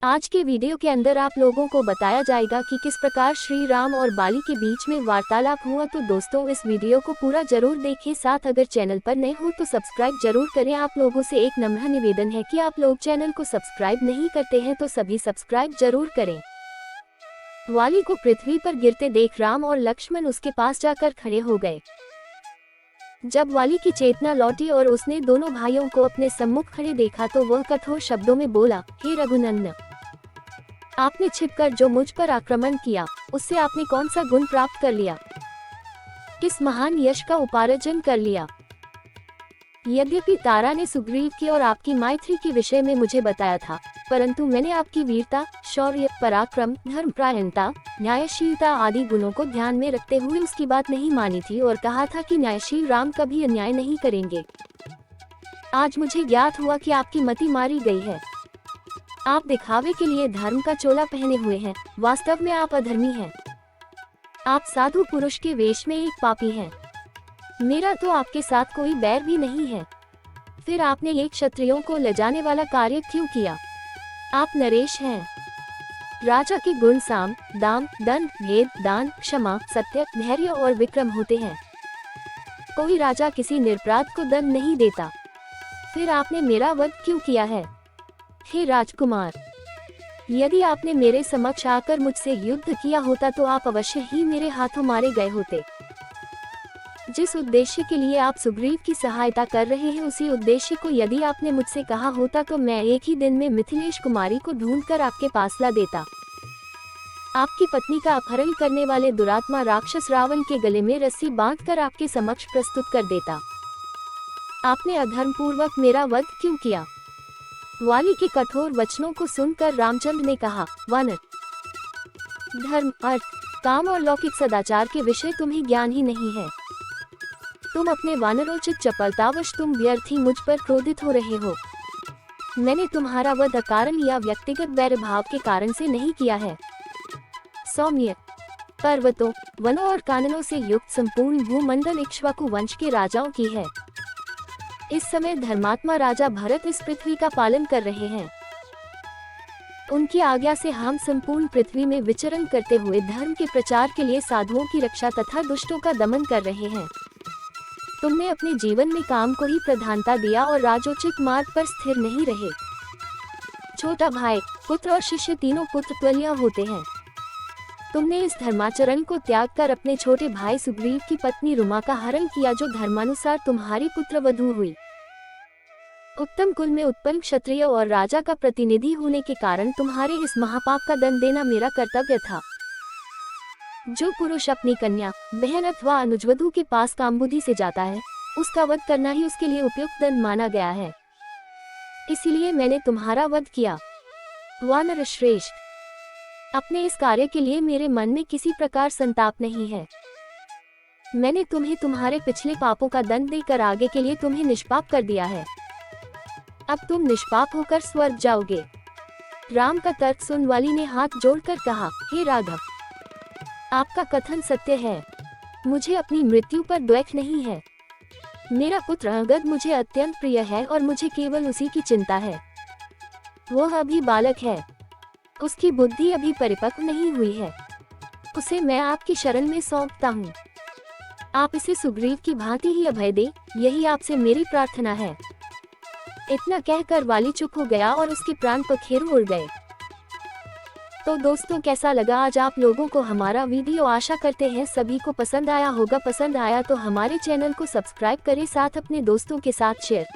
आज के वीडियो के अंदर आप लोगों को बताया जाएगा कि किस प्रकार श्री राम और बाली के बीच में वार्तालाप हुआ। तो दोस्तों इस वीडियो को पूरा जरूर देखें। साथ अगर चैनल पर नए हो तो सब्सक्राइब जरूर करें। आप लोगों से एक नम्र निवेदन है कि आप लोग चैनल को सब्सक्राइब नहीं करते हैं तो सभी सब्सक्राइब जरूर करें। वाली को पृथ्वी पर गिरते देख राम और लक्ष्मण उसके पास जाकर खड़े हो गए। जब वाली की चेतना लौटी और उसने दोनों भाइयों को अपने सम्मुख खड़े देखा तो वह कठोर शब्दों में बोला, हे रघुनंदन, आपने छिपकर जो मुझ पर आक्रमण किया उससे आपने कौन सा गुण प्राप्त कर लिया, किस महान यश का उपार्जन कर लिया। यद्यपि तारा ने सुग्रीव की और आपकी मैत्री के विषय में मुझे बताया था, परंतु मैंने आपकी वीरता, शौर्य, पराक्रम, धर्मपरायणता, न्यायशीलता आदि गुणों को ध्यान में रखते हुए उसकी बात नहीं मानी थी और कहा था कि न्यायशील राम कभी अन्याय नहीं करेंगे। आज मुझे ज्ञात हुआ कि आपकी मति मारी गई है। आप दिखावे के लिए धर्म का चोला पहने हुए हैं, वास्तव में आप अधर्मी हैं। आप साधु पुरुष के वेश में एक पापी हैं। मेरा तो आपके साथ कोई बैर भी नहीं है, फिर आपने एक क्षत्रियों को लजाने वाला कार्य क्यों किया। आप नरेश हैं। राजा के गुण साम, दाम, दंड, भेद, दान, क्षमा, सत्य, धैर्य और विक्रम होते हैं। कोई राजा किसी निरपराध को दंड नहीं देता। फिर आपने मेरा वध क्यों किया है। हे राजकुमार, यदि आपने मेरे समक्ष आकर मुझसे युद्ध किया होता तो आप अवश्य ही मेरे हाथों मारे गए होते। जिस उद्देश्य के लिए आप सुग्रीव की सहायता कर रहे हैं उसी उद्देश्य को यदि आपने मुझसे कहा होता तो मैं एक ही दिन में मिथिलेश कुमारी को ढूंढकर आपके पास ला देता। आपकी पत्नी का अपहरण करने वाले दुरात्मा राक्षस रावण के गले में रस्सी बांधकर आपके समक्ष प्रस्तुत कर देता। आपने अधर्म पूर्वक मेरा वध क्यों किया। वाली के कठोर वचनों को सुनकर रामचंद्र ने कहा, वानर, धर्म, अर्थ, काम और लौकिक सदाचार के विषय तुम्हें ज्ञान ही नहीं है। तुम अपने वानरोचित चपलतावश तुम व्यर्थ ही मुझ पर क्रोधित हो रहे हो। मैंने तुम्हारा वध अकारण या व्यक्तिगत वैरभाव के कारण से नहीं किया है। सौम्य, पर्वतों, वनों और काननों से युक्त संपूर्ण भूमंडल इक्ष्वाकु वंश के राजाओं की है। इस समय धर्मात्मा राजा भरत इस पृथ्वी का पालन कर रहे हैं। उनकी आज्ञा से हम संपूर्ण पृथ्वी में विचरण करते हुए धर्म के प्रचार के लिए साधुओं की रक्षा तथा दुष्टों का दमन कर रहे हैं। तुमने अपने जीवन में काम को ही प्रधानता दिया और राजोचित मार्ग पर स्थिर नहीं रहे। छोटा भाई, पुत्र और शिष्य तीनों पुत्र तुल्य होते हैं। तुमने इस धर्माचरण को त्याग कर अपने छोटे भाई सुग्रीव की पत्नी रुमा का हरण किया जो धर्मानुसार तुम्हारी पुत्र वधू हुई। उत्तम कुल में उत्पन्न क्षत्रिय और राजा का प्रतिनिधि होने के कारण तुम्हारे इस महापाप का दंड देना मेरा कर्तव्य था। जो पुरुष अपनी कन्या, बहन अथवा अनुजवधू के पास कामबुद्धि से जाता है उसका वध करना ही उसके लिए उपयुक्त दंड माना गया है। इसीलिए मैंने तुम्हारा वध किया। वानर श्रेष्ठ, अपने इस कार्य के लिए मेरे मन में किसी प्रकार संताप नहीं है। मैंने तुम्हें तुम्हारे पिछले पापों का दंड देकर आगे के लिए तुम्हें निष्पाप कर दिया है। अब तुम निष्पाप होकर स्वर्ग जाओगे। राम का तर्क सुन वाली ने हाथ जोड़कर कहा, हे राघव, आपका कथन सत्य है। मुझे अपनी मृत्यु पर द्वेष नहीं है। मेरा पुत्र अंगद मुझे अत्यंत प्रिय है और मुझे केवल उसी की चिंता है। वह अभी बालक है, उसकी बुद्धि अभी परिपक्व नहीं हुई है। उसे मैं आपकी शरण में सौंपता हूँ। आप इसे सुग्रीव की भांति ही अभय दे, यही आपसे मेरी प्रार्थना है। इतना कहकर वाली चुप हो गया और उसके प्राण पखेरु उड़ गए। तो दोस्तों कैसा लगा आज आप लोगों को हमारा वीडियो। आशा करते हैं सभी को पसंद आया होगा। पसंद आया तो हमारे चैनल को सब्सक्राइब करें, साथ अपने दोस्तों के साथ शेयर